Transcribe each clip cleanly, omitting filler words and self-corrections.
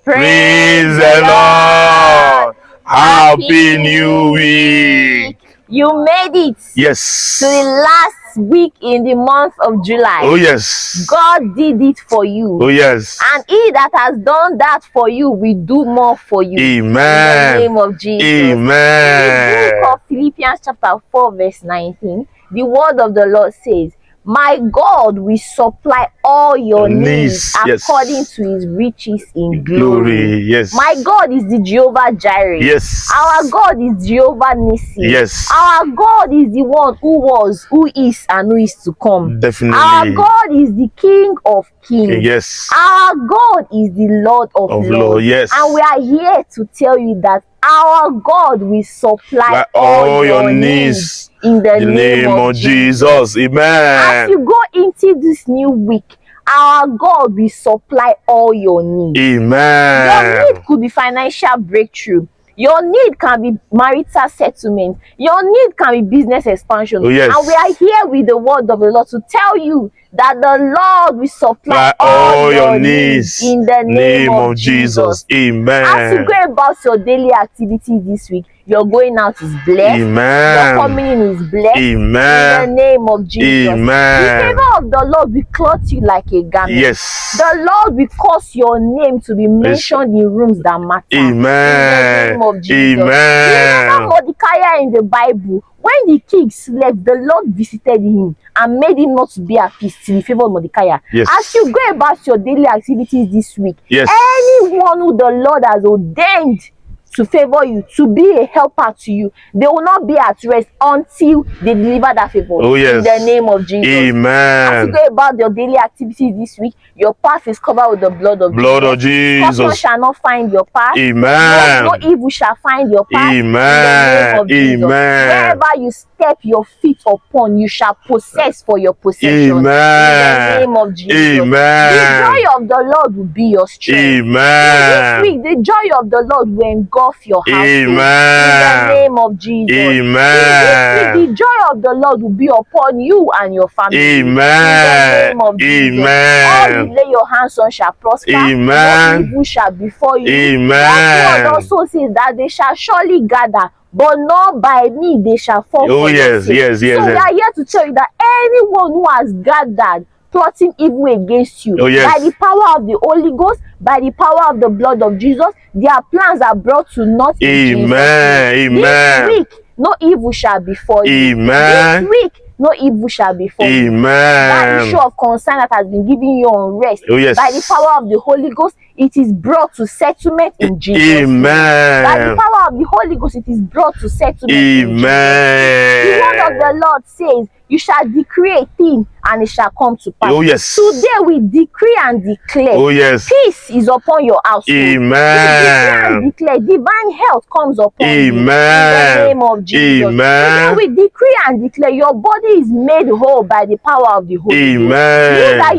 Praise the Lord. Happy New Week. You made it. Yes. To the last week in the month of July. Oh yes. God did it for you. Oh yes. And he that has done that for you will do more for you. Amen. In the name of Jesus. Amen. In the book of Philippians chapter 4 verse 19, the word of the Lord says, my God will supply all your needs according to his riches in glory. Yes. My God is the Jehovah Jireh. Yes. Our God is Jehovah Nissi. Yes. Our God is the one who was, who is, and who is to come. Definitely. Our God is the King of Kings. Yes. Our God is the Lord of Lords. Yes. And we are here to tell you that our God will supply all your needs in the name of Jesus. Amen. As you go into this new week, our God will supply all your needs. Amen. Your need could be financial breakthrough. Your need can be marital settlement. Your need can be business expansion. Oh, yes. And we are here with the word of the Lord to tell you that the Lord will supply all your needs in the name of Jesus. Amen. As you go about your daily activities this week, your going out is blessed. Amen. Your coming in is blessed. Amen. In the name of Jesus. Amen. The favor of the Lord will clothe you like a garment. Yes. The Lord will cause your name to be mentioned in rooms that matter. Amen. In the name of Jesus. Amen. Remember Mordecai in the Bible. When the king slept, the Lord visited him and made him not to be at peace till he favored Mordecai. Yes. As you go about your daily activities this week, yes. anyone who the Lord has ordained to favor you, to be a helper to you, they will not be at rest until they deliver that favor. Oh, yes. In the name of Jesus. Amen. As you go about your daily activities this week, your path is covered with the blood of Jesus. Scorpion shall not find your path. Amen. No evil shall find your path. Amen. In the name of Jesus. Amen. Wherever you step your feet upon, you shall possess for your possession. Amen. In the name of Jesus. Amen. The joy of the Lord will be your strength. Amen. This week, the joy of the Lord will engulf your household. Amen. In the name of Jesus. Amen. This week, the joy of the Lord will be upon you and your family. Amen. In the name of Jesus. Amen. All you lay your hands on shall prosper. Amen. No evil shall befall you. Amen. God also says that they shall surely gather, but not by me they shall fall for your sake. Yes. So we are here to tell you that anyone who has gathered plotting evil against you, by the power of the Holy Ghost, by the power of the blood of Jesus, their plans are brought to naught in Jesus' name. This week, no evil shall befall you. This week, no evil shall befall you. That issue of concern that has been giving you unrest, by the power of the Holy Ghost, it is brought to settlement in Jesus' name. By the power of the Holy Ghost, it is brought to settlement in Jesus' name. The word of the Lord says, you shall decree a thing and it shall come to pass. Today we decree and declare peace is upon your household. Amen. We decree and declare divine health comes upon you. In the name of Jesus. Today we decree and declare your body is made whole by the power of the Holy Ghost. You that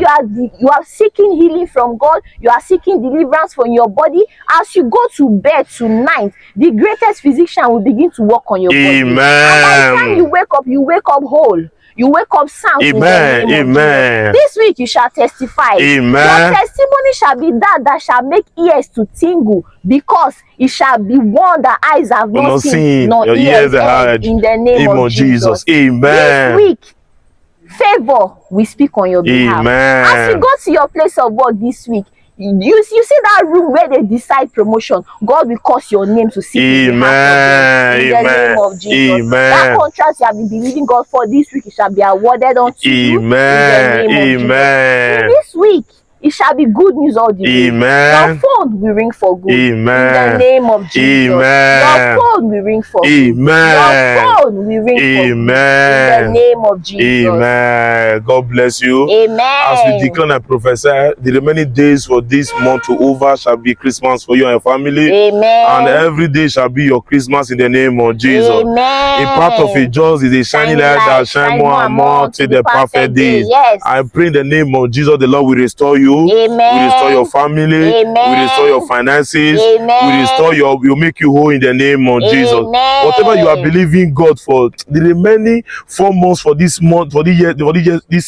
you are seeking healing from God, you are seeking deliverance from your body. As you go to bed tonight, the greatest physician will begin to work on your body. And by the time you wake up whole. You wake up sound. Amen. Amen. This week you shall testify. Amen. Your testimony shall be that shall make ears to tingle, because it shall be one that eyes have not seen, nor ears heard. In the name of Jesus. Amen. This week, favor will speak on your behalf. Amen. As you go to your place of work this week, you see that room where they decide promotion, God will cause your name to sit in the name of Jesus. That contract you have been believing God for this week, it shall be awarded unto you in the name of Jesus. This week, it shall be good news all the way. Your phone will ring for good. In the name of Jesus. Your phone will ring for good. Your phone will ring for good. In the name of Jesus. Amen. God bless you. Amen. As we declare and prophesy, the remaining days for this month to over shall be Christmas for you and your family. Amen. And every day shall be your Christmas in the name of Jesus. Amen. A part of it just is a shining light that shine more and more till the perfect days. Yes. I pray in the name of Jesus, the Lord will restore you. you. Amen. We restore your family. Amen. We restore your finances. Amen. We restore your. We'll make you whole in the name of Jesus. Amen. Whatever you are believing God for, the remaining 4 months for this month, for this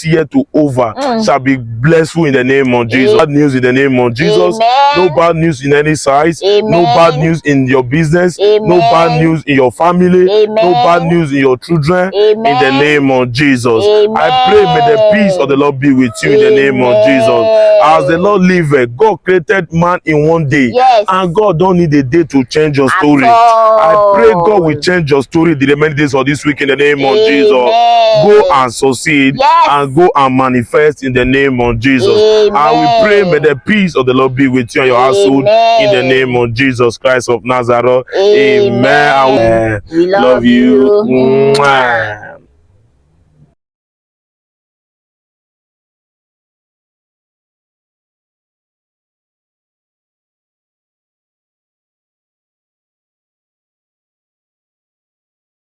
year to over, shall be blessful in the name of Jesus. Bad news in the name of Jesus. Amen. No bad news in any size. Amen. No bad news in your business. Amen. No bad news in your family. Amen. No bad news in your children. Amen. In the name of Jesus. Amen. I pray, may the peace of the Lord be with you in the name of Jesus. As the Lord liveth, God created man in one day. Yes. And God don't need a day to change your story. I pray God will change your story the remaining days of this week in the name of Jesus. Go and succeed. Yes. And go and manifest in the name of Jesus. Amen. And we pray, may the peace of the Lord be with you and your household in the name of Jesus Christ of Nazareth. Amen. We love you. Mwah.